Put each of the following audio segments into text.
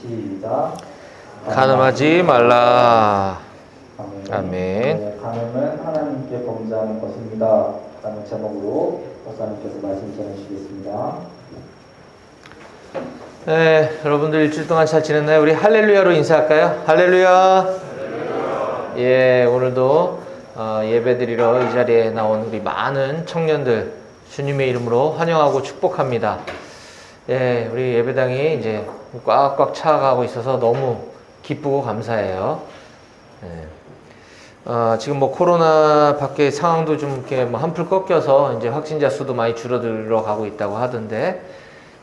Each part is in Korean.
시작. 간음하지 말라. 아멘. 네, 간음은 하나님께 범죄하는 것입니다. 라는 제목으로 목사님께서 말씀 전해주시겠습니다. 네, 여러분들 일주일 동안 잘 지냈나요? 우리 할렐루야로 인사할까요? 할렐루야. 예, 오늘도 예배드리러 이 자리에 나온 우리 많은 청년들 주님의 이름으로 환영하고 축복합니다. 예, 우리 예배당이 이제 꽉꽉 차가고 있어서 너무 기쁘고 감사해요. 예. 지금 뭐 코로나 밖에 상황도 좀 이렇게 뭐 한풀 꺾여서 이제 확진자 수도 많이 줄어들어 가고 있다고 하던데,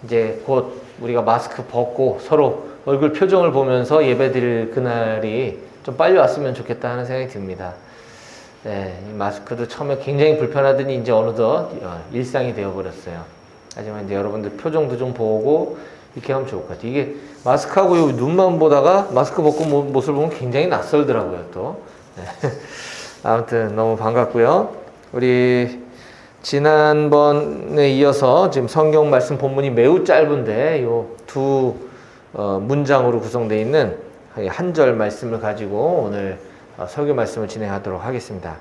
이제 곧 우리가 마스크 벗고 서로 얼굴 표정을 보면서 예배 드릴 그날이 좀 빨리 왔으면 좋겠다 하는 생각이 듭니다. 네, 이 마스크도 처음에 굉장히 불편하더니 이제 어느덧 일상이 되어버렸어요. 하지만 이제 여러분들 표정도 좀 보고 이렇게 하면 좋을 것 같아요. 이게 마스크하고 눈만 보다가 마스크 벗고 모습을 보면 굉장히 낯설더라고요, 또. 네. 아무튼 너무 반갑고요. 우리 지난번에 이어서 지금 성경 말씀 본문이 매우 짧은데 요 두 문장으로 구성되어 있는 한 절 말씀을 가지고 오늘 설교 말씀을 진행하도록 하겠습니다.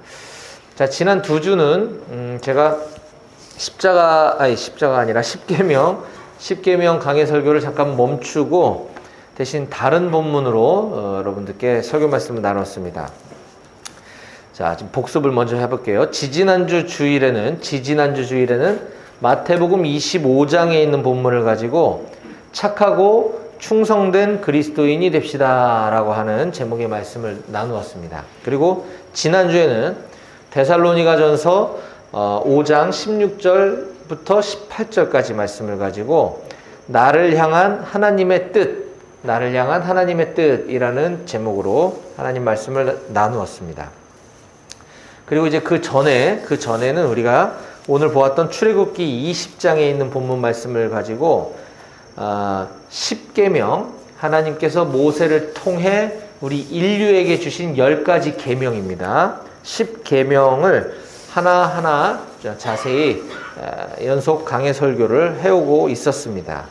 자, 지난 두 주는 제가 십자가 아니라 십계명 강해 설교를 잠깐 멈추고 대신 다른 본문으로 여러분들께 설교 말씀을 나눴습니다. 자, 지금 복습을 먼저 해볼게요. 지지난주 주일에는 마태복음 25장에 있는 본문을 가지고 착하고 충성된 그리스도인이 됩시다 라고 하는 제목의 말씀을 나누었습니다. 그리고 지난주에는 데살로니가전서 5장 16절부터 18절까지 말씀을 가지고 나를 향한 하나님의 뜻이라는 제목으로 하나님 말씀을 나누었습니다. 그리고 이제 그 전에는 우리가 오늘 보았던 출애굽기 20장에 있는 본문 말씀을 가지고 십계명, 하나님께서 모세를 통해 우리 인류에게 주신 10가지 계명입니다. 10계명을 하나하나 자세히 연속 강해 설교를 해오고 있었습니다.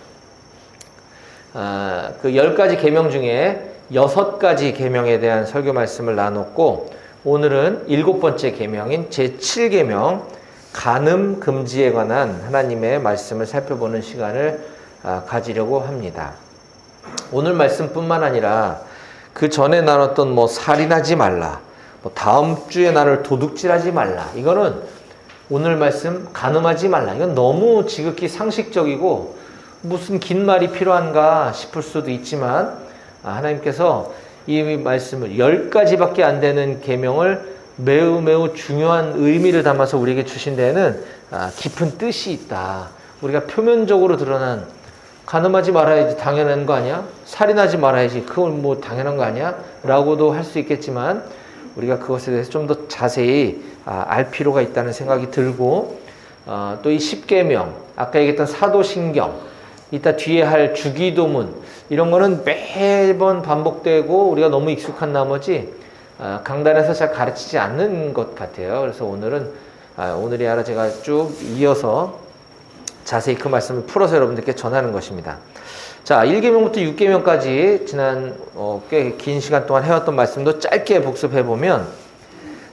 그 10가지 계명 중에 6가지 계명에 대한 설교 말씀을 나눴고, 오늘은 7번째 계명인 제7계명 간음 금지에 관한 하나님의 말씀을 살펴보는 시간을 가지려고 합니다. 오늘 말씀뿐만 아니라 그 전에 나눴던 뭐 살인하지 말라, 뭐 다음 주에 나를 도둑질하지 말라, 이거는 오늘 말씀 간음하지 말라, 이건 너무 지극히 상식적이고 무슨 긴 말이 필요한가 싶을 수도 있지만, 하나님께서 이 말씀을 10가지밖에 안 되는 계명을 매우 중요한 의미를 담아서 우리에게 주신 데에는 깊은 뜻이 있다. 우리가 표면적으로 드러난 간음하지 말아야지 당연한 거 아니야? 살인하지 말아야지 그건 뭐 당연한 거 아니야? 라고도 할 수 있겠지만, 우리가 그것에 대해서 좀 더 자세히 알 필요가 있다는 생각이 들고, 또 이 십계명, 아까 얘기했던 사도신경, 이따 뒤에 할 주기도문, 이런 거는 매번 반복되고 우리가 너무 익숙한 나머지 강단에서 잘 가르치지 않는 것 같아요. 그래서 오늘이 아니라 제가 쭉 이어서 자세히 그 말씀을 풀어서 여러분들께 전하는 것입니다. 자, 1계명부터 6계명까지 지난 꽤 긴 시간 동안 해왔던 말씀도 짧게 복습해보면,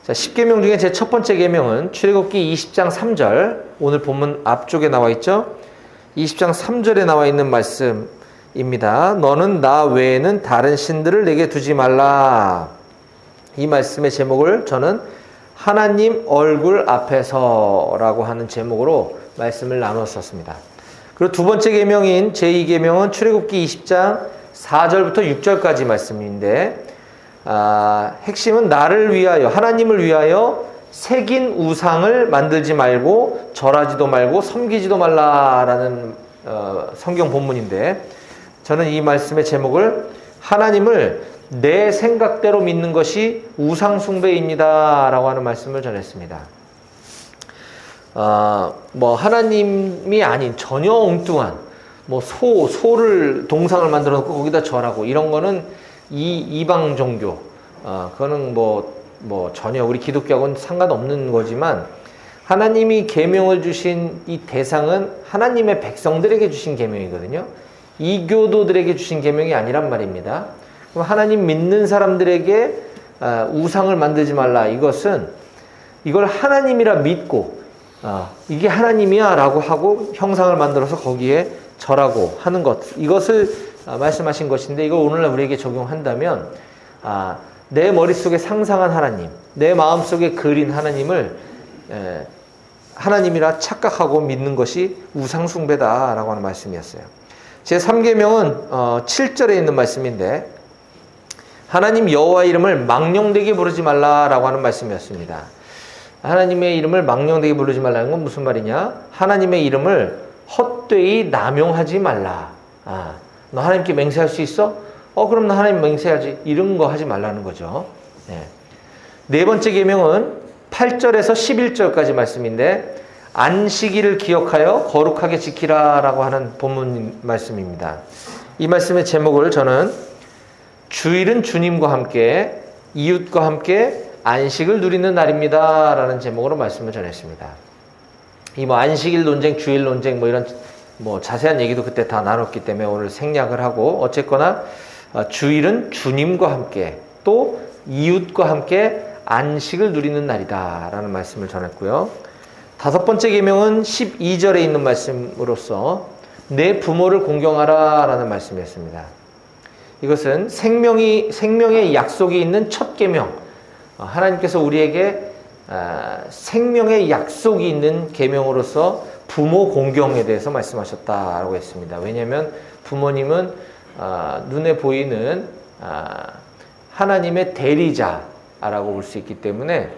자, 10계명 중에 제 첫 번째 계명은 출애굽기 20장 3절, 오늘 본문 앞쪽에 나와 있죠. 20장 3절에 나와 있는 말씀입니다. 너는 나 외에는 다른 신들을 내게 두지 말라. 이 말씀의 제목을 저는 하나님 얼굴 앞에서 라고 하는 제목으로 말씀을 나눴었습니다. 그리고 두 번째 계명인 제2계명은 출애굽기 20장 4절부터 6절까지 말씀인데, 핵심은 나를 위하여, 하나님을 위하여 새긴 우상을 만들지 말고 절하지도 말고 섬기지도 말라라는 성경 본문인데, 저는 이 말씀의 제목을 하나님을 내 생각대로 믿는 것이 우상 숭배입니다 라고 하는 말씀을 전했습니다. 뭐 하나님이 아닌 전혀 엉뚱한 뭐 소를 동상을 만들어 놓고 거기다 절하고 이런 거는 이방 종교, 그거는 뭐 전혀 우리 기독교하고는 상관없는 거지만, 하나님이 계명을 주신 이 대상은 하나님의 백성들에게 주신 계명이거든요. 이교도들에게 주신 계명이 아니란 말입니다. 그럼 하나님 믿는 사람들에게 우상을 만들지 말라. 이걸 하나님이라 믿고 이게 하나님이야 라고 하고 형상을 만들어서 거기에 절하고 하는 것, 이것을 말씀하신 것인데, 이걸 오늘날 우리에게 적용한다면 내 머릿속에 상상한 하나님, 내 마음속에 그린 하나님을 하나님이라 착각하고 믿는 것이 우상숭배다라고 하는 말씀이었어요. 제3계명은 7절에 있는 말씀인데, 하나님 여호와 이름을 망령되게 부르지 말라라고 하는 말씀이었습니다. 하나님의 이름을 망령되게 부르지 말라는 건 무슨 말이냐? 하나님의 이름을 헛되이 남용하지 말라. 너 하나님께 맹세할 수 있어? 그럼 나 하나님 맹세하지. 이런 거 하지 말라는 거죠. 네 번째 계명은 8절에서 11절까지 말씀인데, 안식일을 기억하여 거룩하게 지키라라고 하는 본문 말씀입니다. 이 말씀의 제목을 저는 주일은 주님과 함께 이웃과 함께 안식을 누리는 날입니다 라는 제목으로 말씀을 전했습니다. 이 안식일 논쟁, 주일 논쟁 이런 자세한 얘기도 그때 다 나눴기 때문에 오늘 생략을 하고, 어쨌거나 주일은 주님과 함께 또 이웃과 함께 안식을 누리는 날이다 라는 말씀을 전했고요. 다섯 번째 계명은 12절에 있는 말씀으로서 내 부모를 공경하라 라는 말씀이었습니다. 이것은 생명의 약속이 있는 첫 계명, 하나님께서 우리에게 생명의 약속이 있는 계명으로서 부모 공경에 대해서 말씀하셨다라고 했습니다. 왜냐하면 부모님은 눈에 보이는 하나님의 대리자라고 볼 수 있기 때문에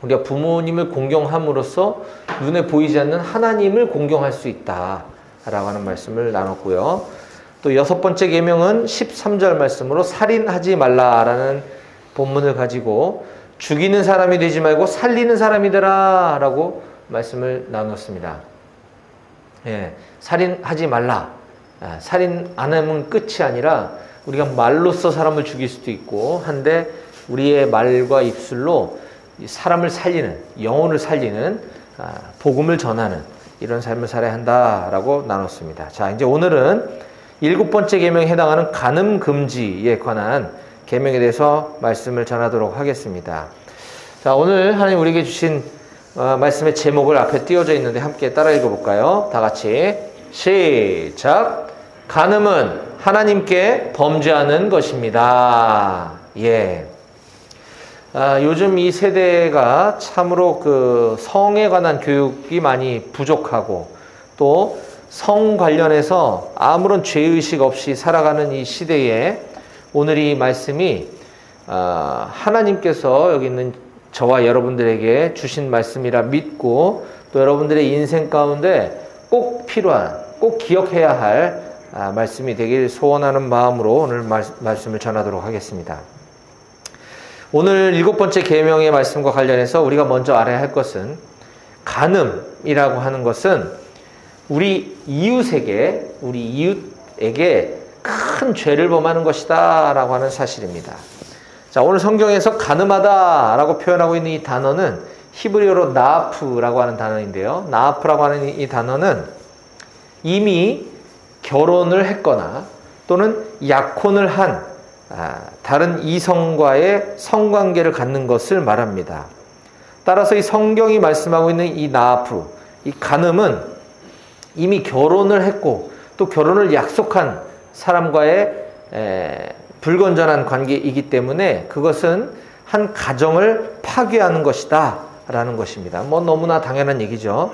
우리가 부모님을 공경함으로써 눈에 보이지 않는 하나님을 공경할 수 있다라고 하는 말씀을 나눴고요. 또 여섯 번째 계명은 13절 말씀으로 살인하지 말라라는 본문을 가지고 죽이는 사람이 되지 말고 살리는 사람이 되라 라고 말씀을 나눴습니다. 살인하지 말라. 살인 안 하면 끝이 아니라 우리가 말로써 사람을 죽일 수도 있고 한데, 우리의 말과 입술로 사람을 살리는, 영혼을 살리는, 복음을 전하는 이런 삶을 살아야 한다라고 나눴습니다. 자, 이제 오늘은 일곱 번째 계명에 해당하는 간음 금지에 관한 계명에 대해서 말씀을 전하도록 하겠습니다. 자, 오늘 하나님 우리에게 주신 말씀의 제목을 앞에 띄워져 있는데 함께 따라 읽어볼까요? 다 같이 시작. 간음은 하나님께 범죄하는 것입니다. 요즘 이 세대가 참으로 성에 관한 교육이 많이 부족하고, 또 성 관련해서 아무런 죄의식 없이 살아가는 이 시대에 오늘 이 말씀이 하나님께서 여기 있는 저와 여러분들에게 주신 말씀이라 믿고, 또 여러분들의 인생 가운데 꼭 필요한, 꼭 기억해야 할 말씀이 되길 소원하는 마음으로 오늘 말씀을 전하도록 하겠습니다. 오늘 일곱 번째 계명의 말씀과 관련해서 우리가 먼저 알아야 할 것은, 간음이라고 하는 것은 우리 이웃에게 큰 죄를 범하는 것이다 라고 하는 사실입니다. 자, 오늘 성경에서 간음하다 라고 표현하고 있는 이 단어는 히브리어로 나아프라고 하는 단어인데요. 나아프라고 하는 이 단어는 이미 결혼을 했거나 또는 약혼을 한 다른 이성과의 성관계를 갖는 것을 말합니다. 따라서 이 성경이 말씀하고 있는 이 나아프, 이 간음은 이미 결혼을 했고 또 결혼을 약속한 사람과의 불건전한 관계이기 때문에 그것은 한 가정을 파괴하는 것이다 라는 것입니다. 너무나 당연한 얘기죠.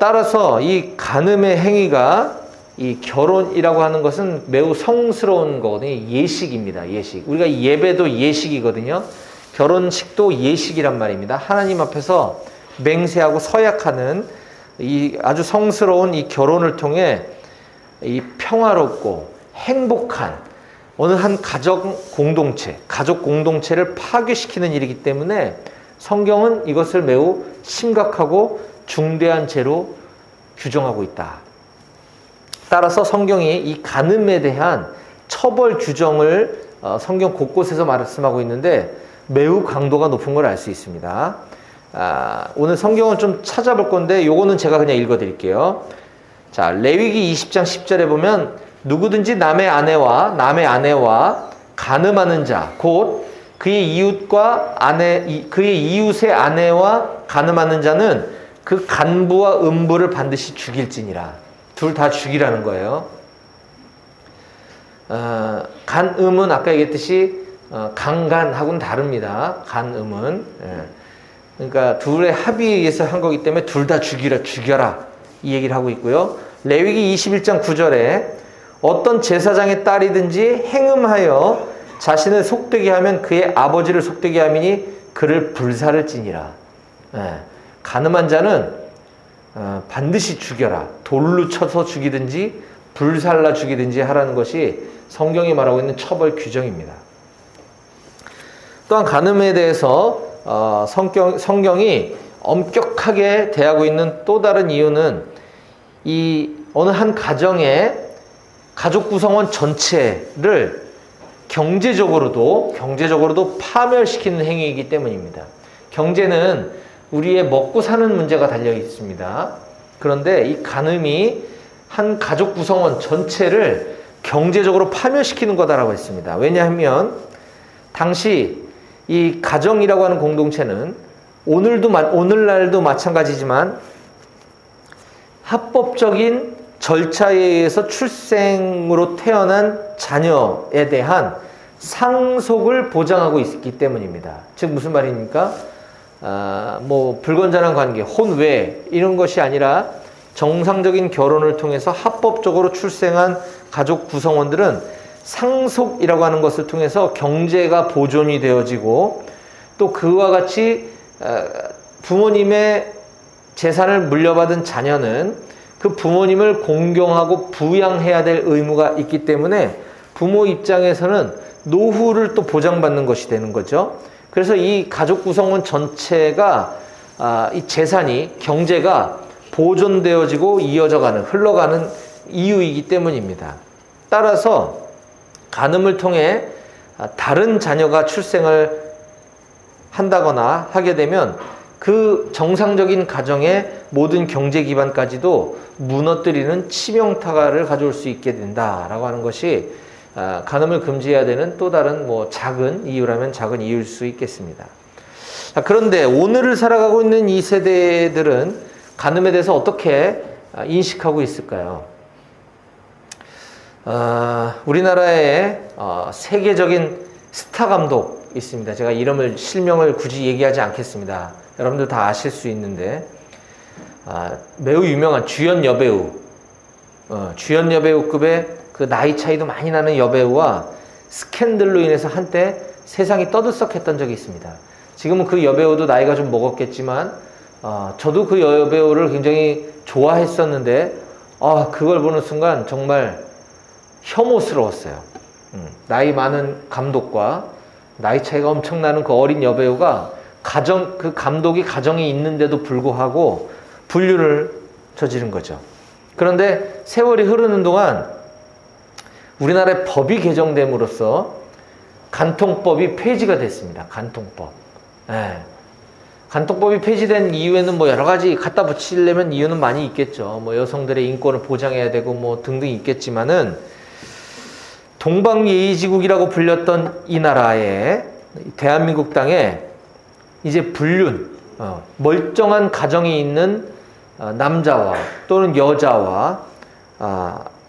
따라서 이 간음의 행위가, 이 결혼이라고 하는 것은 매우 성스러운 거거든요. 예식입니다. 예식. 우리가 예배도 예식이거든요. 결혼식도 예식이란 말입니다. 하나님 앞에서 맹세하고 서약하는 이 아주 성스러운 이 결혼을 통해 이 평화롭고 행복한 어느 한 가족 공동체를 파괴시키는 일이기 때문에 성경은 이것을 매우 심각하고 중대한 죄로 규정하고 있다. 따라서 성경이 이 간음에 대한 처벌 규정을 성경 곳곳에서 말씀하고 있는데 매우 강도가 높은 걸 알 수 있습니다. 오늘 성경을 좀 찾아볼 건데 요거는 제가 그냥 읽어드릴게요. 자, 레위기 20장 10절에 보면 누구든지 남의 아내와 간음하는 자, 곧 그의 이웃의 아내와 간음하는 자는 그 간부와 음부를 반드시 죽일지니라. 둘 다 죽이라는 거예요. 간음은 아까 얘기했듯이 강간하고는 다릅니다. 간음은. 그러니까 둘의 합의에 의해서 한 거기 때문에 둘 다 죽여라. 이 얘기를 하고 있고요. 레위기 21장 9절에 어떤 제사장의 딸이든지 행음하여 자신을 속되게 하면 그의 아버지를 속되게 함이니 그를 불살을 찌니라. 간음한 자는 반드시 죽여라. 돌로 쳐서 죽이든지 불살라 죽이든지 하라는 것이 성경이 말하고 있는 처벌 규정입니다. 또한 간음에 대해서 성경이 엄격하게 대하고 있는 또 다른 이유는 이 어느 한 가정의 가족 구성원 전체를 경제적으로도 파멸시키는 행위이기 때문입니다. 경제는 우리의 먹고 사는 문제가 달려 있습니다. 그런데 이 간음이 한 가족 구성원 전체를 경제적으로 파멸시키는 거다라고 했습니다. 왜냐하면 당시 이 가정이라고 하는 공동체는 오늘날도 마찬가지지만 합법적인 절차에 의해서 출생으로 태어난 자녀에 대한 상속을 보장하고 있기 때문입니다. 즉 무슨 말입니까? 불건전한 관계, 혼외 이런 것이 아니라 정상적인 결혼을 통해서 합법적으로 출생한 가족 구성원들은 상속이라고 하는 것을 통해서 경제가 보존이 되어지고 또 그와 같이 부모님의 재산을 물려받은 자녀는 그 부모님을 공경하고 부양해야 될 의무가 있기 때문에 부모 입장에서는 노후를 또 보장받는 것이 되는 거죠. 그래서 이 가족 구성원 전체가 이 재산이 경제가 보존되어지고 흘러가는 이유이기 때문입니다. 따라서 간음을 통해 다른 자녀가 출생을 한다거나 하게 되면 그 정상적인 가정의 모든 경제 기반까지도 무너뜨리는 치명타를 가져올 수 있게 된다라고 하는 것이 간음을 금지해야 되는 또 다른 작은 이유라면 작은 이유일 수 있겠습니다. 그런데 오늘을 살아가고 있는 이 세대들은 간음에 대해서 어떻게 인식하고 있을까요? 우리나라에 세계적인 스타 감독 있습니다. 제가 실명을 굳이 얘기하지 않겠습니다. 여러분들 다 아실 수 있는데 매우 유명한 주연 여배우급의 그 나이 차이도 많이 나는 여배우와 스캔들로 인해서 한때 세상이 떠들썩했던 적이 있습니다. 지금은 그 여배우도 나이가 좀 먹었겠지만 저도 그 여배우를 굉장히 좋아했었는데 그걸 보는 순간 정말 혐오스러웠어요. 나이 많은 감독과 나이 차이가 엄청 나는 그 어린 여배우가 그 감독이 가정이 있는데도 불구하고 불륜을 저지른 거죠. 그런데 세월이 흐르는 동안 우리나라의 법이 개정됨으로써 간통법이 폐지가 됐습니다. 간통법. 간통법이 폐지된 이유에는 여러 가지 갖다 붙이려면 이유는 많이 있겠죠. 여성들의 인권을 보장해야 되고 등등 있겠지만은 동방예의지국이라고 불렸던 이 나라에 대한민국 땅에 이제 불륜, 멀쩡한 가정이 있는 남자와 또는 여자와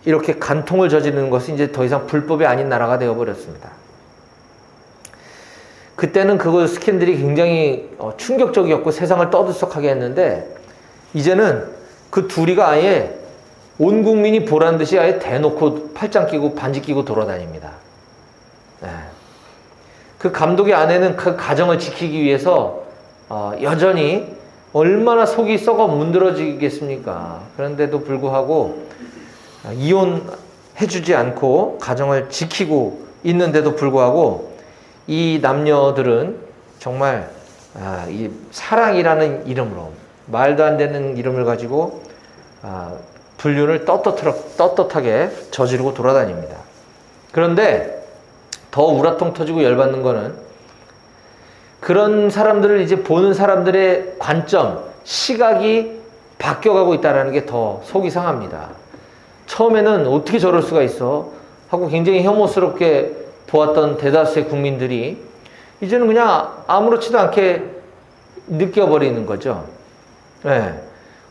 이렇게 간통을 저지르는 것은 이제 더 이상 불법이 아닌 나라가 되어버렸습니다. 그때는 그 스캔들이 굉장히 충격적이었고 세상을 떠들썩하게 했는데 이제는 그 둘이가 아예 온 국민이 보란 듯이 아예 대놓고 팔짱 끼고 반지 끼고 돌아다닙니다. 그 감독의 아내는 그 가정을 지키기 위해서 여전히 얼마나 속이 썩어 문드러지겠습니까? 그런데도 불구하고 이혼해주지 않고 가정을 지키고 있는데도 불구하고 이 남녀들은 정말 이 사랑이라는 이름으로 말도 안 되는 이름을 가지고 불륜을 떳떳하게 저지르고 돌아다닙니다. 그런데 더 우라통 터지고 열받는 거는 그런 사람들을 이제 보는 사람들의 관점, 시각이 바뀌어가고 있다는 게 더 속이 상합니다. 처음에는 어떻게 저럴 수가 있어? 하고 굉장히 혐오스럽게 보았던 대다수의 국민들이 이제는 그냥 아무렇지도 않게 느껴버리는 거죠. 네.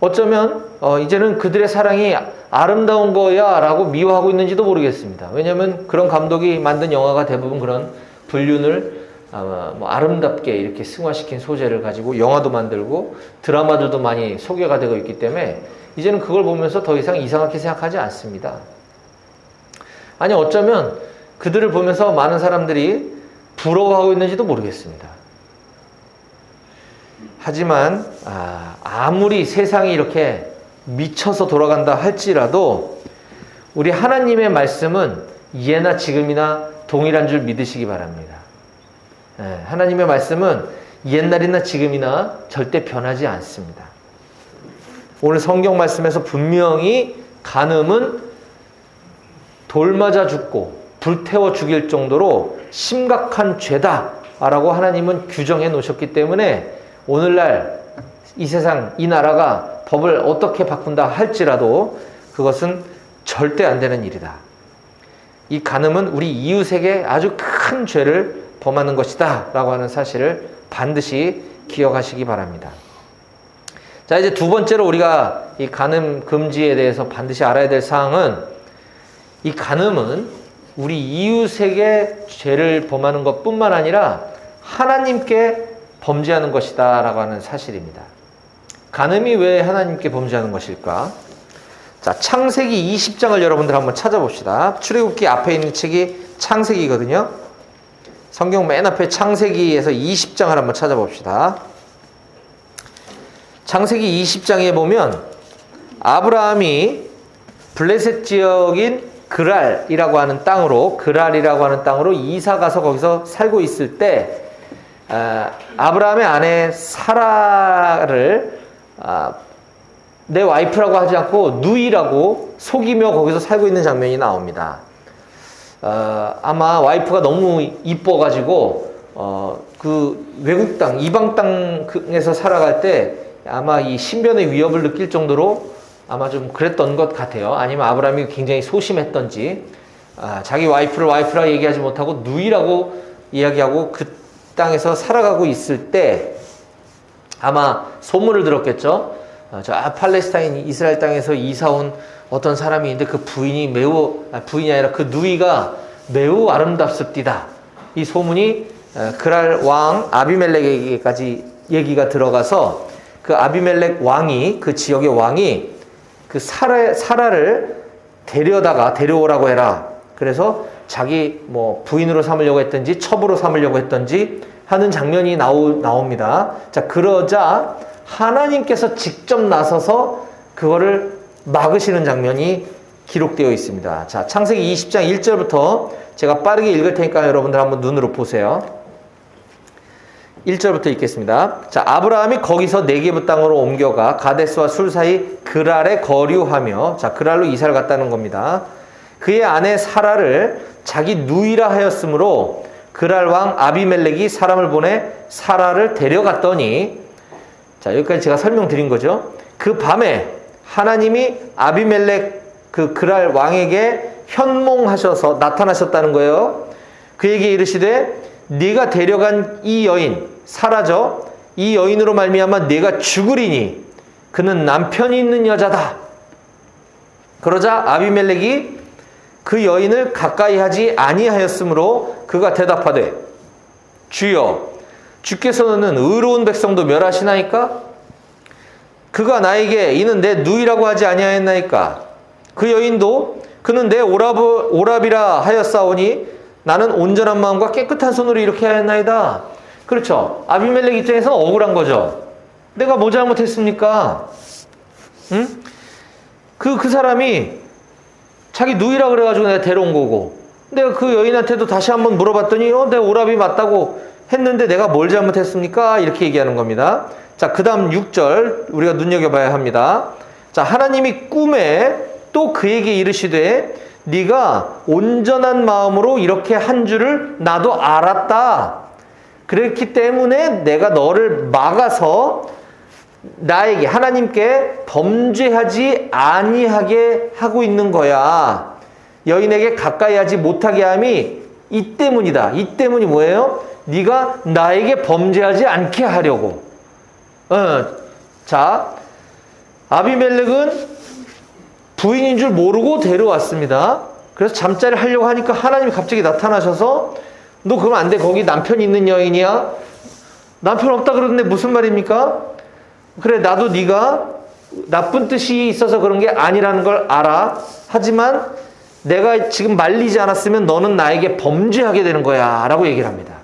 어쩌면 이제는 그들의 사랑이 아름다운 거야 라고 미워하고 있는지도 모르겠습니다. 왜냐하면 그런 감독이 만든 영화가 대부분 그런 불륜을 아름답게 이렇게 승화시킨 소재를 가지고 영화도 만들고 드라마들도 많이 소개가 되고 있기 때문에 이제는 그걸 보면서 더 이상 이상하게 생각하지 않습니다. 아니 어쩌면 그들을 보면서 많은 사람들이 부러워하고 있는지도 모르겠습니다. 하지만 아무리 세상이 이렇게 미쳐서 돌아간다 할지라도 우리 하나님의 말씀은 예나 지금이나 동일한 줄 믿으시기 바랍니다. 하나님의 말씀은 옛날이나 지금이나 절대 변하지 않습니다. 오늘 성경 말씀에서 분명히 간음은 돌 맞아 죽고 불태워 죽일 정도로 심각한 죄다라고 하나님은 규정해 놓으셨기 때문에 오늘날 이 세상, 이 나라가 법을 어떻게 바꾼다 할지라도 그것은 절대 안 되는 일이다. 이 간음은 우리 이웃에게 아주 큰 죄를 범하는 것이다 라고 하는 사실을 반드시 기억하시기 바랍니다. 자, 이제 두 번째로 우리가 이 간음 금지에 대해서 반드시 알아야 될 사항은 이 간음은 우리 이웃에게 죄를 범하는 것뿐만 아니라 하나님께 범죄하는 것이다 라고 하는 사실입니다. 간음이 왜 하나님께 범죄하는 것일까? 자, 창세기 20장을 여러분들 한번 찾아봅시다. 출애굽기 앞에 있는 책이 창세기거든요. 성경 맨 앞에 창세기에서 20장을 한번 찾아봅시다. 창세기 20장에 보면 아브라함이 블레셋 지역인 그랄이라고 하는 땅으로 이사 가서 거기서 살고 있을 때 아브라함의 아내 사라를 내 와이프라고 하지 않고 누이라고 속이며 거기서 살고 있는 장면이 나옵니다. 아마 와이프가 너무 이뻐가지고 그 외국 땅, 이방 땅에서 살아갈 때 아마 이 신변의 위협을 느낄 정도로 아마 좀 그랬던 것 같아요. 아니면 아브라함이 굉장히 소심했던지 자기 와이프를 와이프라 얘기하지 못하고 누이라고 이야기하고 그 땅에서 살아가고 있을 때 아마 소문을 들었겠죠. 저 팔레스타인 이스라엘 땅에서 이사 온 어떤 사람이 있는데 그 부인이 부인이 아니라 그 누이가 매우 아름답습디다. 이 소문이 그랄 왕 아비멜렉에게까지 얘기가 들어가서 그 아비멜렉 왕이 그 지역의 왕이 그 사라를 데려오라고 해라. 그래서 자기 부인으로 삼으려고 했든지 첩으로 삼으려고 했든지 하는 장면이 나옵니다. 자, 그러자 하나님께서 직접 나서서 그거를 막으시는 장면이 기록되어 있습니다. 자, 창세기 20장 1절부터 제가 빠르게 읽을 테니까 여러분들 한번 눈으로 보세요. 1절부터 읽겠습니다. 자, 아브라함이 거기서 네게브 땅으로 옮겨가 가데스와 술 사이 그랄에 거류하며, 자, 그랄로 이사를 갔다는 겁니다. 그의 아내 사라를 자기 누이라 하였으므로 그랄 왕 아비멜렉이 사람을 보내 사라를 데려갔더니, 자, 여기까지 제가 설명드린 거죠. 그 밤에 하나님이 아비멜렉 그 그랄 왕에게 현몽하셔서 나타나셨다는 거예요. 그에게 이르시되 네가 데려간 이 여인 사라져 이 여인으로 말미암아 네가 죽으리니 그는 남편이 있는 여자다. 그러자 아비멜렉이 그 여인을 가까이 하지 아니하였으므로 그가 대답하되 주여 주께서는 의로운 백성도 멸하시나이까? 그가 나에게 이는 내 누이라고 하지 아니하였나이까? 그 여인도 그는 내 오랍이라 하였사오니 나는 온전한 마음과 깨끗한 손으로 이렇게 하였나이다. 그렇죠. 아비멜렉 입장에서는 억울한 거죠. 내가 뭐 잘못했습니까? 응? 그 사람이 자기 누이라 그래가지고 내가 데려온 거고, 내가 그 여인한테도 다시 한번 물어봤더니 내 오랍이 맞다고 했는데 내가 뭘 잘못했습니까? 이렇게 얘기하는 겁니다. 자, 그 다음 6절 우리가 눈여겨봐야 합니다. 자, 하나님이 꿈에 또 그에게 이르시되 네가 온전한 마음으로 이렇게 한 줄을 나도 알았다. 그렇기 때문에 내가 너를 막아서 나에게 하나님께 범죄하지 아니하게 하고 있는 거야. 여인에게 가까이 하지 못하게 함이 이 때문이다. 이 때문이 뭐예요? 네가 나에게 범죄하지 않게 하려고. 자, 아비멜렉은 부인인 줄 모르고 데려왔습니다. 그래서 잠자리 하려고 하니까 하나님이 갑자기 나타나셔서 너 그러면 안 돼. 거기 남편 있는 여인이야. 남편 없다 그러는데 무슨 말입니까? 그래, 나도 네가 나쁜 뜻이 있어서 그런 게 아니라는 걸 알아. 하지만 내가 지금 말리지 않았으면 너는 나에게 범죄하게 되는 거야 라고 얘기를 합니다.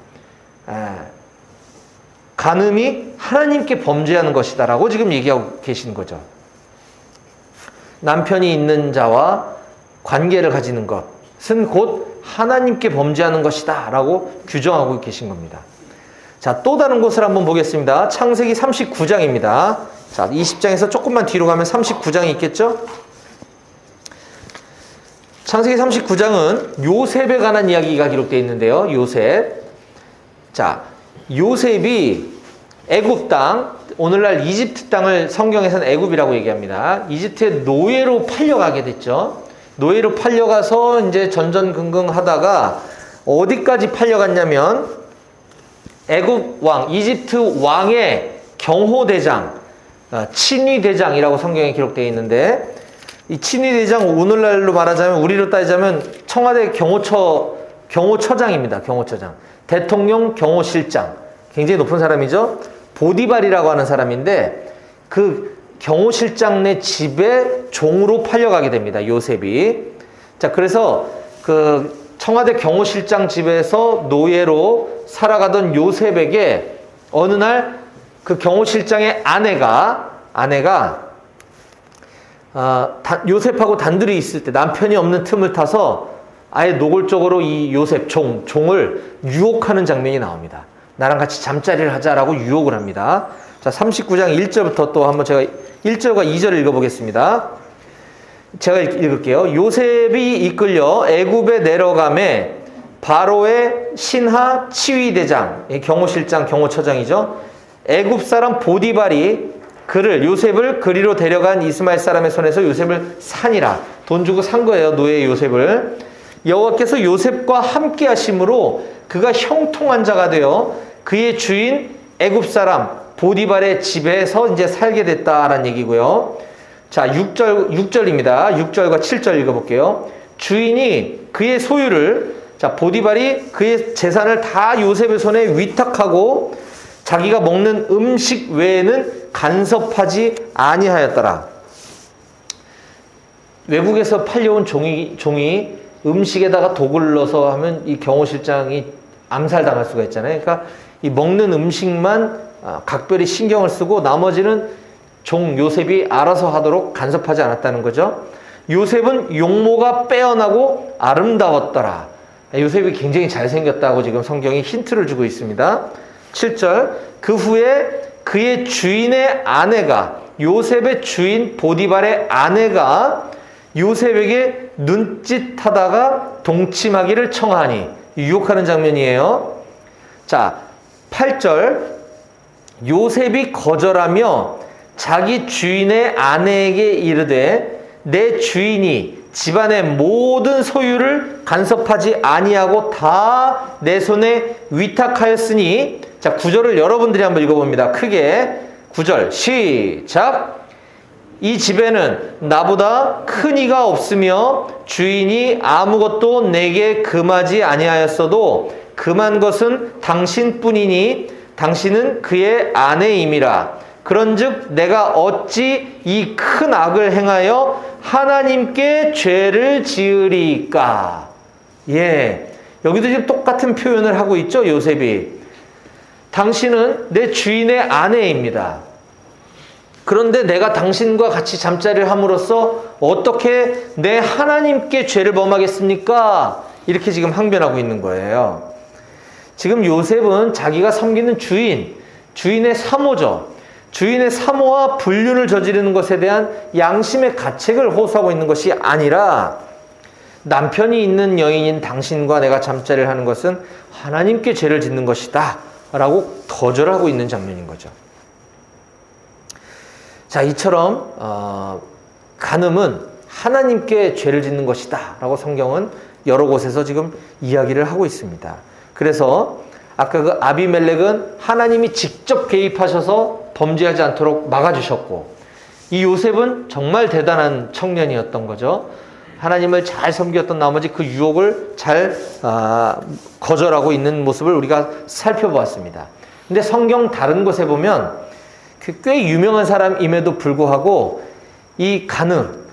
간음이 하나님께 범죄하는 것이다 라고 지금 얘기하고 계신 거죠. 남편이 있는 자와 관계를 가지는 것은 곧 하나님께 범죄하는 것이다 라고 규정하고 계신 겁니다. 자, 또 다른 곳을 한번 보겠습니다. 창세기 39장입니다. 자, 20장에서 조금만 뒤로 가면 39장이 있겠죠? 창세기 39장은 요셉에 관한 이야기가 기록되어 있는데요. 요셉. 자, 요셉이 애굽 땅, 오늘날 이집트 땅을 성경에서는 애굽이라고 얘기합니다. 이집트의 노예로 팔려가게 됐죠. 노예로 팔려가서 이제 전전긍긍 하다가 어디까지 팔려갔냐면 애굽 왕, 이집트 왕의 경호대장, 친위대장이라고 성경에 기록되어 있는데 이 친위대장 오늘날로 말하자면 우리로 따지자면 청와대 경호처장입니다. 경호처장. 대통령 경호실장. 굉장히 높은 사람이죠. 보디발이라고 하는 사람인데 그 경호실장 내 집에 종으로 팔려가게 됩니다. 요셉이. 자, 그래서 그 청와대 경호실장 집에서 노예로 살아가던 요셉에게 어느 날 그 경호실장의 아내가 요셉하고 단둘이 있을 때 남편이 없는 틈을 타서 아예 노골적으로 이 요셉 종을 유혹하는 장면이 나옵니다. 나랑 같이 잠자리를 하자라고 유혹을 합니다. 자, 39장 1절부터 또 한번 제가 1절과 2절을 읽어보겠습니다. 제가 읽을게요. 요셉이 이끌려 애굽에 내려가매 바로의 신하 치위대장, 경호실장, 경호처장이죠. 애굽 사람 보디발이 요셉을 그리로 데려간 이스마엘 사람의 손에서 요셉을 사니라. 돈 주고 산 거예요. 노예 요셉을. 여호와께서 요셉과 함께 하심으로 그가 형통한 자가 되어 그의 주인 애굽 사람 보디발의 집에서 이제 살게 됐다라는 얘기고요. 자, 6절입니다. 6절과 7절 읽어볼게요. 주인이 그의 소유를, 자, 보디발이 그의 재산을 다 요셉의 손에 위탁하고 자기가 먹는 음식 외에는 간섭하지 아니하였더라. 외국에서 팔려온 종이 음식에다가 독을 넣어서 하면 이 경호실장이 암살당할 수가 있잖아요. 그러니까 이 먹는 음식만 각별히 신경을 쓰고 나머지는 종 요셉이 알아서 하도록 간섭하지 않았다는 거죠. 요셉은 용모가 빼어나고 아름다웠더라. 요셉이 굉장히 잘생겼다고 지금 성경이 힌트를 주고 있습니다. 7절, 그 후에 그의 주인의 아내가, 요셉의 주인 보디발의 아내가 요셉에게 눈짓하다가 동침하기를 청하니, 유혹하는 장면이에요. 자, 8절, 요셉이 거절하며 자기 주인의 아내에게 이르되 내 주인이 집안의 모든 소유를 간섭하지 아니하고 다 내 손에 위탁하였으니, 자, 9절을 여러분들이 한번 읽어봅니다. 크게. 9절 시작. 이 집에는 나보다 큰 이가 없으며 주인이 아무것도 내게 금하지 아니하였어도 금한 것은 당신뿐이니 당신은 그의 아내임이라. 그런즉 내가 어찌 이 큰 악을 행하여 하나님께 죄를 지으리까. 예, 여기도 지금 똑같은 표현을 하고 있죠. 요셉이. 당신은 내 주인의 아내입니다. 그런데 내가 당신과 같이 잠자리를 함으로써 어떻게 내 하나님께 죄를 범하겠습니까? 이렇게 지금 항변하고 있는 거예요. 지금 요셉은 자기가 섬기는 주인의 사모죠. 주인의 사모와 불륜을 저지르는 것에 대한 양심의 가책을 호소하고 있는 것이 아니라 남편이 있는 여인인 당신과 내가 잠자리를 하는 것은 하나님께 죄를 짓는 것이다 라고 거절하고 있는 장면인 거죠. 자, 이처럼 간음은 하나님께 죄를 짓는 것이다 라고 성경은 여러 곳에서 지금 이야기를 하고 있습니다. 그래서 아까 그 아비멜렉은 하나님이 직접 개입하셔서 범죄하지 않도록 막아주셨고, 이 요셉은 정말 대단한 청년이었던 거죠. 하나님을 잘 섬겼던 나머지 그 유혹을 잘 거절하고 있는 모습을 우리가 살펴보았습니다. 근데 성경 다른 곳에 보면 꽤 유명한 사람임에도 불구하고 이 간음,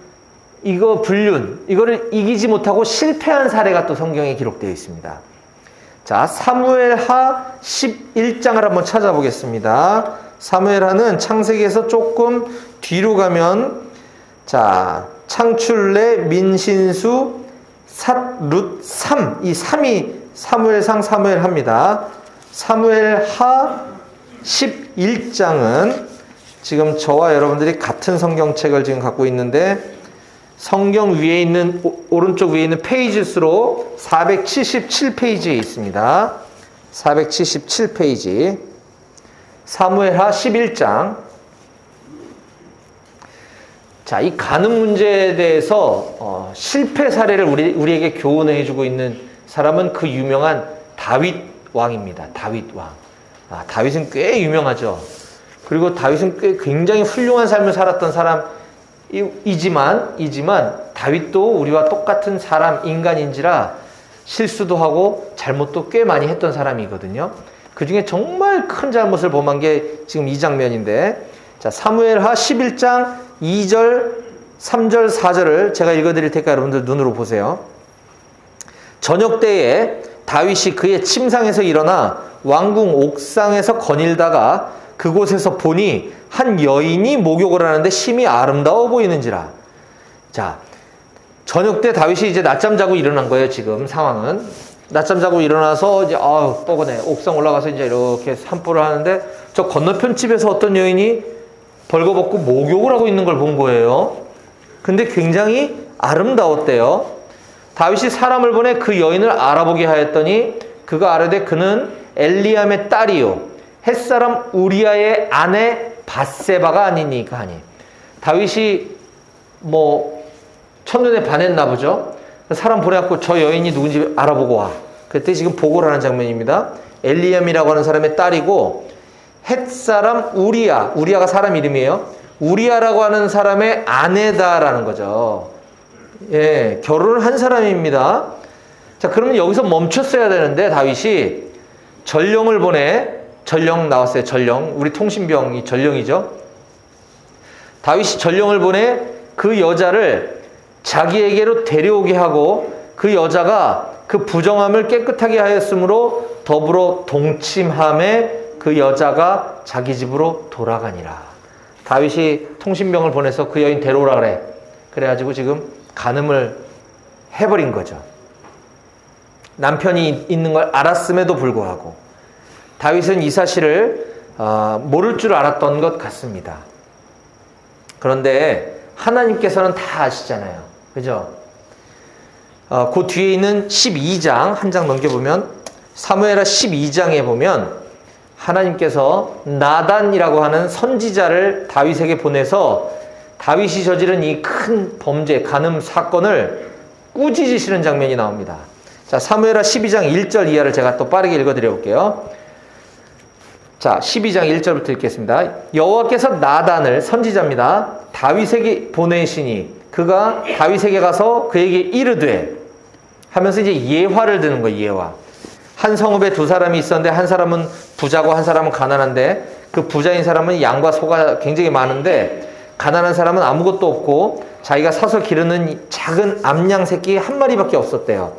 이거 불륜, 이거를 이기지 못하고 실패한 사례가 또 성경에 기록되어 있습니다. 자, 사무엘하 11장을 한번 찾아보겠습니다. 사무엘하는 창세기에서 조금 뒤로 가면, 자, 창출내, 민신수, 삿, 룻, 삼, 이 3이 사무엘상 사무엘하입니다. 사무엘하 11장은 지금 저와 여러분들이 같은 성경책을 지금 갖고 있는데, 성경 위에 있는, 오른쪽 위에 있는 페이지 수로 477페이지에 있습니다. 477페이지. 사무엘하 11장. 자, 이 간음 문제에 대해서 실패 사례를 우리에게 교훈해 주고 있는 사람은 그 유명한 다윗 왕입니다. 다윗 왕. 다윗은 꽤 유명하죠. 그리고 다윗은 꽤 굉장히 훌륭한 삶을 살았던 사람이지만 다윗도 우리와 똑같은 사람, 인간인지라 실수도 하고 잘못도 꽤 많이 했던 사람이거든요. 그 중에 정말 큰 잘못을 범한 게 지금 이 장면인데, 자, 사무엘하 11장 2절, 3절, 4절을 제가 읽어드릴 테니까 여러분들 눈으로 보세요. 저녁 때에 다윗이 그의 침상에서 일어나 왕궁 옥상에서 거닐다가 그곳에서 보니 한 여인이 목욕을 하는데 심히 아름다워 보이는지라. 자, 저녁 때 다윗이 이제 낮잠 자고 일어난 거예요. 지금 상황은 낮잠 자고 일어나서 이제 뻐근해, 옥상 올라가서 이제 이렇게 산보를 하는데, 저 건너편 집에서 어떤 여인이 벌거벗고 목욕을 하고 있는 걸 본 거예요. 근데 굉장히 아름다웠대요. 다윗이 사람을 보내 그 여인을 알아보게 하였더니 그가 아뢰되 그는 엘리암의 딸이요 햇사람 우리아의 아내 밧세바가 아니니까 하니. 다윗이 뭐 첫눈에 반했나 보죠. 사람 보내갖고 저 여인이 누군지 알아보고 와. 그때 지금 보고를 하는 장면입니다. 엘리암이라고 하는 사람의 딸이고, 햇사람 우리아가 사람 이름이에요. 우리아라고 하는 사람의 아내다라는 거죠. 예, 결혼을 한 사람입니다. 자, 그러면 여기서 멈췄어야 되는데 다윗이 전령을 보내. 전령 나왔어요. 전령. 우리 통신병이 전령이죠. 다윗이 전령을 보내 그 여자를 자기에게로 데려오게 하고, 그 여자가 그 부정함을 깨끗하게 하였으므로 더불어 동침함에 그 여자가 자기 집으로 돌아가니라. 다윗이 통신병을 보내서 그 여인 데려오라 그래. 그래가지고 지금 간음을 해버린 거죠. 남편이 있는 걸 알았음에도 불구하고 다윗은 이 사실을 모를 줄 알았던 것 같습니다. 그런데 하나님께서는 다 아시잖아요. 그죠? 그 뒤에 있는 12장 한 장 넘겨보면, 사무엘하 12장에 보면 하나님께서 나단이라고 하는 선지자를 다윗에게 보내서 다윗이 저지른 이 큰 범죄, 간음 사건을 꾸짖으시는 장면이 나옵니다. 자, 사무엘하 12장 1절 이하를 제가 또 빠르게 읽어드려 볼게요. 자, 12장 1절부터 읽겠습니다. 여호와께서 나단을, 선지자입니다, 다윗에게 보내시니 그가 다윗에게 가서 그에게 이르되 하면서 이제 예화를 드는 거예요. 예화. 한 성읍에 두 사람이 있었는데 한 사람은 부자고 한 사람은 가난한데, 그 부자인 사람은 양과 소가 굉장히 많은데 가난한 사람은 아무것도 없고 자기가 사서 기르는 작은 암양 새끼 한 마리밖에 없었대요.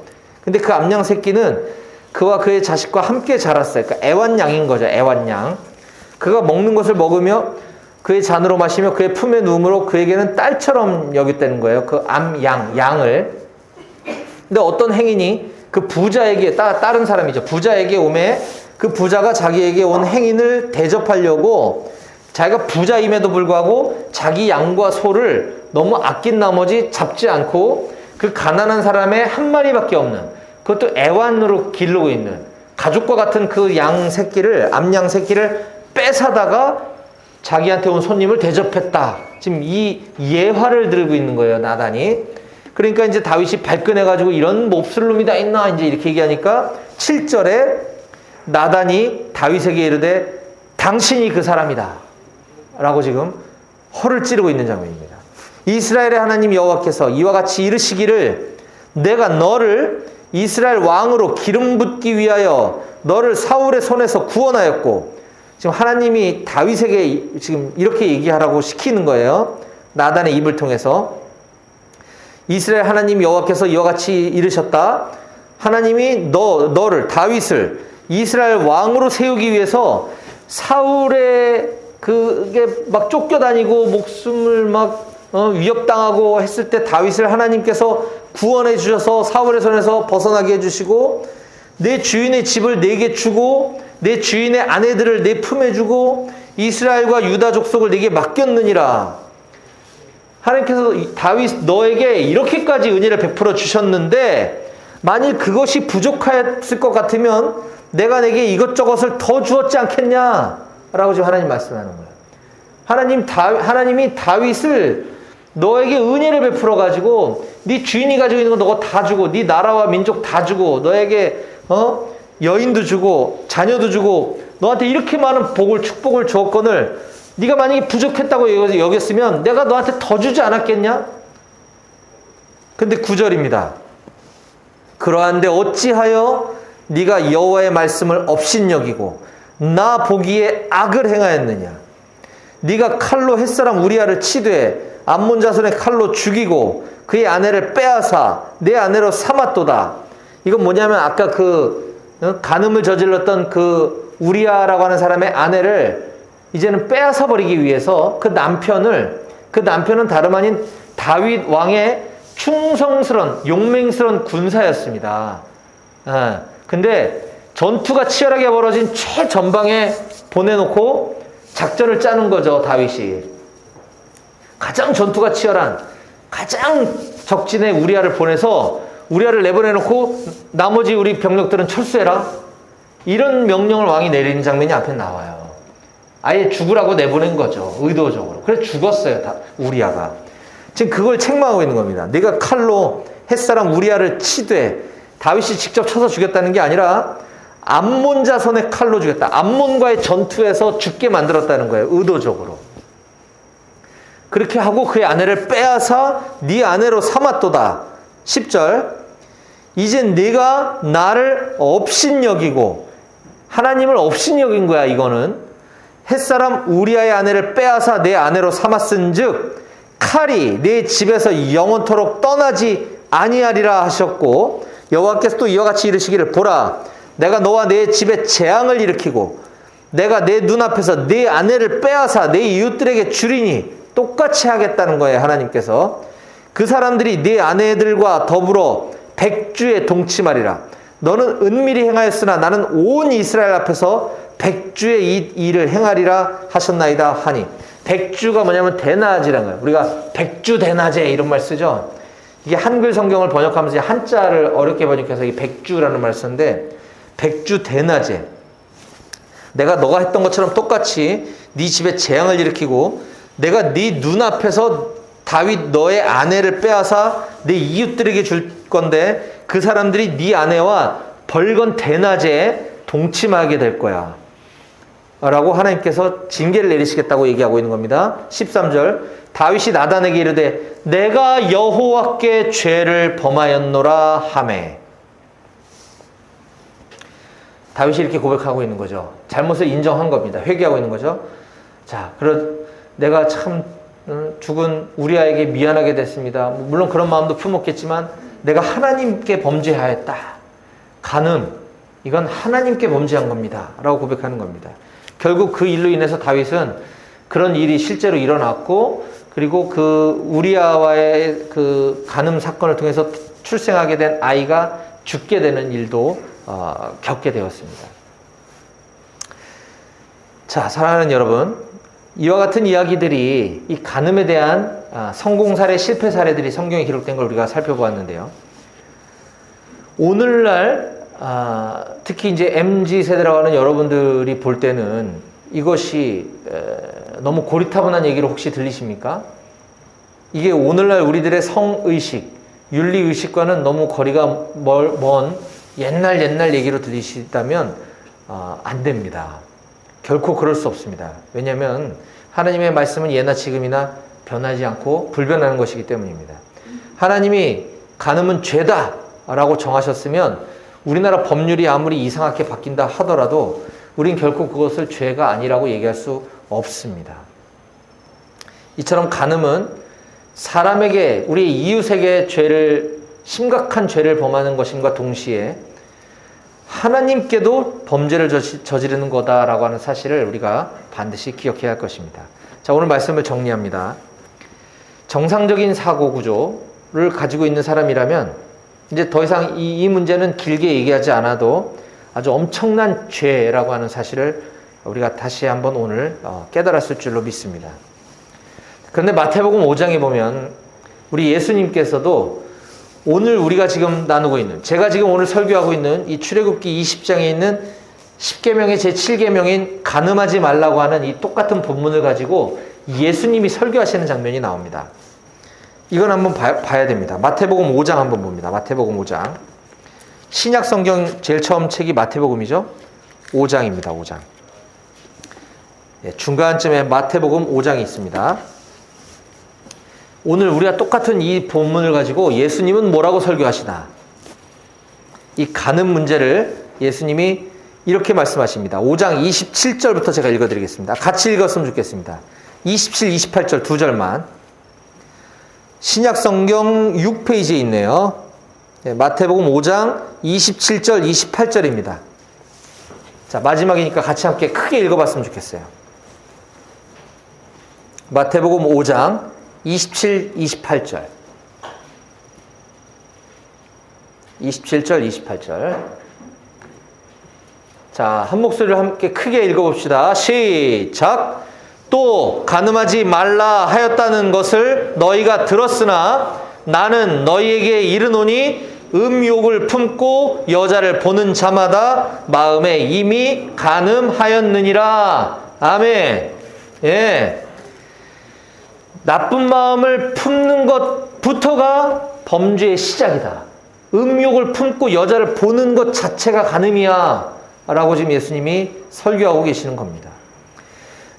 근데 그 암양 새끼는 그와 그의 자식과 함께 자랐어요. 그러니까 애완양인 거죠. 애완양. 그가 먹는 것을 먹으며 그의 잔으로 마시며 그의 품에 누움으로 그에게는 딸처럼 여겼다는 거예요. 그 양을. 근데 어떤 행인이 그 부자에게, 다른 사람이죠. 부자에게 오매 그 부자가 자기에게 온 행인을 대접하려고 자기가 부자임에도 불구하고 자기 양과 소를 너무 아낀 나머지 잡지 않고 그 가난한 사람의 한 마리밖에 없는, 그것도 애완으로 기르고 있는 가족과 같은 그 양 새끼를, 암양 새끼를 뺏어다가 자기한테 온 손님을 대접했다. 지금 이 예화를 들고 있는 거예요, 나단이. 그러니까 이제 다윗이 발끈해가지고 이런 몹쓸 놈이 다 있나 이제 이렇게 얘기하니까 7절에 나단이 다윗에게 이르되 당신이 그 사람이다 라고 지금 허를 찌르고 있는 장면입니다. 이스라엘의 하나님 여호와께서 이와 같이 이르시기를 내가 너를 이스라엘 왕으로 기름 붓기 위하여 너를 사울의 손에서 구원하였고, 지금 하나님이 다윗에게 지금 이렇게 얘기하라고 시키는 거예요. 나단의 입을 통해서. 이스라엘 하나님 여호와께서 이와 같이 이르셨다. 하나님이 너를 다윗을 이스라엘 왕으로 세우기 위해서 사울의 그게 막 쫓겨다니고 목숨을 막 위협당하고 했을 때 다윗을 하나님께서 구원해 주셔서 사울의 손에서 벗어나게 해주시고, 내 주인의 집을 내게 주고 내 주인의 아내들을 내 품에 주고 이스라엘과 유다 족속을 내게 맡겼느니라. 하나님께서 다윗 너에게 이렇게까지 은혜를 베풀어 주셨는데 만일 그것이 부족했을 것 같으면 내가 내게 이것저것을 더 주었지 않겠냐 라고 지금 하나님 말씀하는 거예요. 하나님이 다윗을 너에게 은혜를 베풀어 가지고 네 주인이 가지고 있는 거 너가 다 주고 네 나라와 민족 다 주고 너에게 여인도 주고 자녀도 주고 너한테 이렇게 많은 복을 축복을 주었거늘 네가 만약에 부족했다고 여겼으면 내가 너한테 더 주지 않았겠냐? 근데 9절입니다. 그러한데 어찌하여 네가 여호와의 말씀을 업신여기고 나 보기에 악을 행하였느냐? 네가 칼로 햇사람 우리아를 치되 암몬 자손의 칼로 죽이고 그의 아내를 빼앗아 내 아내로 삼았도다. 이건 뭐냐면 아까 그 간음을 저질렀던 그 우리아라고 하는 사람의 아내를 이제는 빼앗아 버리기 위해서 그 남편은 다름 아닌 다윗 왕의 충성스런 용맹스런 군사였습니다. 근데 전투가 치열하게 벌어진 최전방에 보내놓고 작전을 짜는 거죠, 다윗이. 가장 전투가 치열한 가장 적진에 우리아를 보내서 우리아를 내보내놓고 나머지 우리 병력들은 철수해라, 이런 명령을 왕이 내리는 장면이 앞에 나와요. 아예 죽으라고 내보낸 거죠, 의도적으로. 그래서 죽었어요, 우리아가. 지금 그걸 책망하고 있는 겁니다. 네가 칼로 햇사람 우리아를 치되, 다윗이 직접 쳐서 죽였다는 게 아니라 암몬 자손의 칼로 죽였다. 암몬과의 전투에서 죽게 만들었다는 거예요, 의도적으로. 그렇게 하고 그의 아내를 빼앗아 네 아내로 삼았도다. 10절. 이젠 네가 나를 업신여기고, 하나님을 업신여긴 거야, 이거는. 햇사람 우리아의 아내를 빼앗아 내 아내로 삼았은즉 칼이 내 집에서 영원토록 떠나지 아니하리라 하셨고, 여호와께서 또 이와 같이 이르시기를 보라, 내가 너와 내 집에 재앙을 일으키고 내가 내 눈앞에서 네 아내를 빼앗아 내 이웃들에게 주리니, 똑같이 하겠다는 거예요, 하나님께서. 그 사람들이 네 아내들과 더불어 백주에 동침하리라. 너는 은밀히 행하였으나 나는 온 이스라엘 앞에서 백주의 이 일을 행하리라 하셨나이다 하니. 백주가 뭐냐면 대낮이라는 거예요. 우리가 백주 대낮에 이런 말 쓰죠. 이게 한글 성경을 번역하면서 한자를 어렵게 번역해서 이 백주라는 말을 쓰는데, 백주 대낮에 내가 너가 했던 것처럼 똑같이 네 집에 재앙을 일으키고 내가 네 눈앞에서 다윗 너의 아내를 빼앗아 내 이웃들에게 줄 건데 그 사람들이 네 아내와 벌건 대낮에 동침하게 될 거야 라고 하나님께서 징계를 내리시겠다고 얘기하고 있는 겁니다. 13절. 다윗이 나단에게 이르되 내가 여호와께 죄를 범하였노라 하매. 다윗이 이렇게 고백하고 있는 거죠. 잘못을 인정한 겁니다. 회개하고 있는 거죠. 자, 내가 참 죽은 우리아에게 미안하게 됐습니다. 물론 그런 마음도 품었겠지만 내가 하나님께 범죄하였다. 간음, 이건 하나님께 범죄한 겁니다 라고 고백하는 겁니다. 결국 그 일로 인해서 다윗은 그런 일이 실제로 일어났고, 그리고 그 우리아와의 그 간음 사건을 통해서 출생하게 된 아이가 죽게 되는 일도 겪게 되었습니다. 자, 사랑하는 여러분, 이와 같은 이야기들이, 이 간음에 대한 성공 사례, 실패 사례들이 성경에 기록된 걸 우리가 살펴보았는데요. 오늘날 특히 이제 MZ 세대라고 하는 여러분들이 볼 때는 이것이 너무 고리타분한 얘기로 혹시 들리십니까? 이게 오늘날 우리들의 성의식, 윤리의식과는 너무 거리가 먼 옛날 얘기로 들리시다면 안 됩니다. 결코 그럴 수 없습니다. 왜냐하면 하나님의 말씀은 예나 지금이나 변하지 않고 불변하는 것이기 때문입니다. 하나님이 간음은 죄다 라고 정하셨으면 우리나라 법률이 아무리 이상하게 바뀐다 하더라도 우린 결코 그것을 죄가 아니라고 얘기할 수 없습니다. 이처럼 간음은 사람에게, 우리 이웃에게 심각한 죄를 범하는 것임과 동시에 하나님께도 범죄를 저지르는 거다라고 하는 사실을 우리가 반드시 기억해야 할 것입니다. 자, 오늘 말씀을 정리합니다. 정상적인 사고 구조를 가지고 있는 사람이라면 이제 더 이상 이 문제는 길게 얘기하지 않아도 아주 엄청난 죄라고 하는 사실을 우리가 다시 한번 오늘 깨달았을 줄로 믿습니다. 그런데 마태복음 5장에 보면 우리 예수님께서도 오늘 우리가 지금 나누고 있는, 제가 지금 오늘 설교하고 있는 이 출애굽기 20장에 있는 10계명의 제7계명인 간음하지 말라고 하는 이 똑같은 본문을 가지고 예수님이 설교하시는 장면이 나옵니다. 이건 한번 봐야 됩니다. 마태복음 5장 한번 봅니다. 마태복음 5장. 신약 성경 제일 처음 책이 마태복음이죠. 5장입니다. 5장. 중간쯤에 마태복음 5장이 있습니다. 오늘 우리가 똑같은 이 본문을 가지고 예수님은 뭐라고 설교하시나? 이 간음 문제를 예수님이 이렇게 말씀하십니다. 5장 27절부터 제가 읽어드리겠습니다. 같이 읽었으면 좋겠습니다. 27, 28절 두 절만. 신약 성경 6페이지에 있네요. 마태복음 5장 27절, 28절입니다. 자, 마지막이니까 같이 함께 크게 읽어봤으면 좋겠어요. 마태복음 5장 27, 28절. 27절, 28절. 자, 한 목소리로 함께 크게 읽어봅시다. 시작! 또 간음하지 말라 하였다는 것을 너희가 들었으나 나는 너희에게 이르노니 음욕을 품고 여자를 보는 자마다 마음에 이미 간음하였느니라. 아멘. 예. 나쁜 마음을 품는 것부터가 범죄의 시작이다. 음욕을 품고 여자를 보는 것 자체가 간음이야 라고 지금 예수님이 설교하고 계시는 겁니다.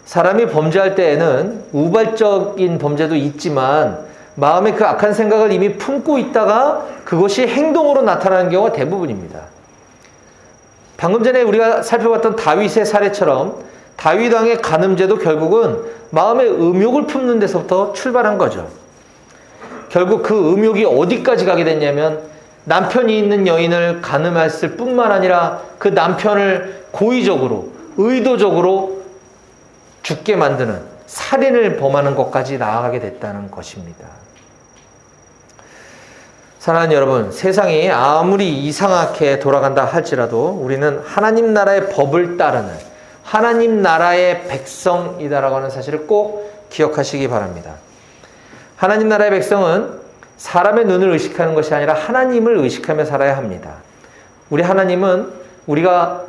사람이 범죄할 때에는 우발적인 범죄도 있지만 마음에 그 악한 생각을 이미 품고 있다가 그것이 행동으로 나타나는 경우가 대부분입니다. 방금 전에 우리가 살펴봤던 다윗의 사례처럼 다윗 왕의 간음죄도 결국은 마음의 음욕을 품는 데서부터 출발한 거죠. 결국 그 음욕이 어디까지 가게 됐냐면 남편이 있는 여인을 간음했을 뿐만 아니라 그 남편을 고의적으로, 의도적으로 죽게 만드는 살인을 범하는 것까지 나아가게 됐다는 것입니다. 사랑하는 여러분, 세상이 아무리 이상하게 돌아간다 할지라도 우리는 하나님 나라의 법을 따르는 하나님 나라의 백성이다라고 하는 사실을 꼭 기억하시기 바랍니다. 하나님 나라의 백성은 사람의 눈을 의식하는 것이 아니라 하나님을 의식하며 살아야 합니다. 우리 하나님은 우리가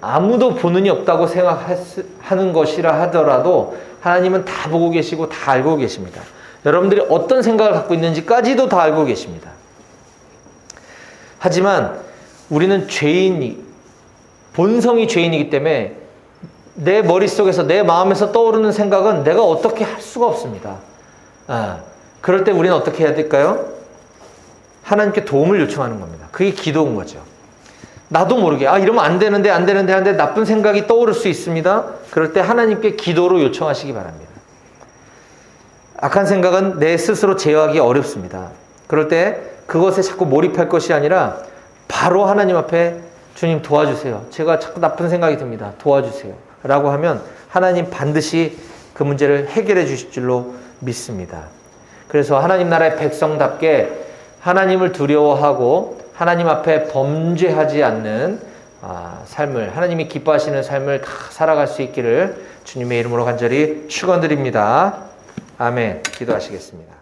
아무도 보는 이 없다고 생각하는 것이라 하더라도 하나님은 다 보고 계시고 다 알고 계십니다. 여러분들이 어떤 생각을 갖고 있는지까지도 다 알고 계십니다. 하지만 우리는 본성이 죄인이기 때문에 내 머릿속에서 내 마음에서 떠오르는 생각은 내가 어떻게 할 수가 없습니다. 그럴 때 우리는 어떻게 해야 될까요? 하나님께 도움을 요청하는 겁니다. 그게 기도인 거죠. 나도 모르게 이러면 안 되는데 하는데 나쁜 생각이 떠오를 수 있습니다. 그럴 때 하나님께 기도로 요청하시기 바랍니다. 악한 생각은 내 스스로 제어하기 어렵습니다. 그럴 때 그것에 자꾸 몰입할 것이 아니라 바로 하나님 앞에 주님 도와주세요. 제가 자꾸 나쁜 생각이 듭니다. 도와주세요. 라고 하면 하나님 반드시 그 문제를 해결해 주실 줄로 믿습니다. 그래서 하나님 나라의 백성답게 하나님을 두려워하고 하나님 앞에 범죄하지 않는 삶을, 하나님이 기뻐하시는 삶을 다 살아갈 수 있기를 주님의 이름으로 간절히 축원드립니다. 아멘. 기도하시겠습니다.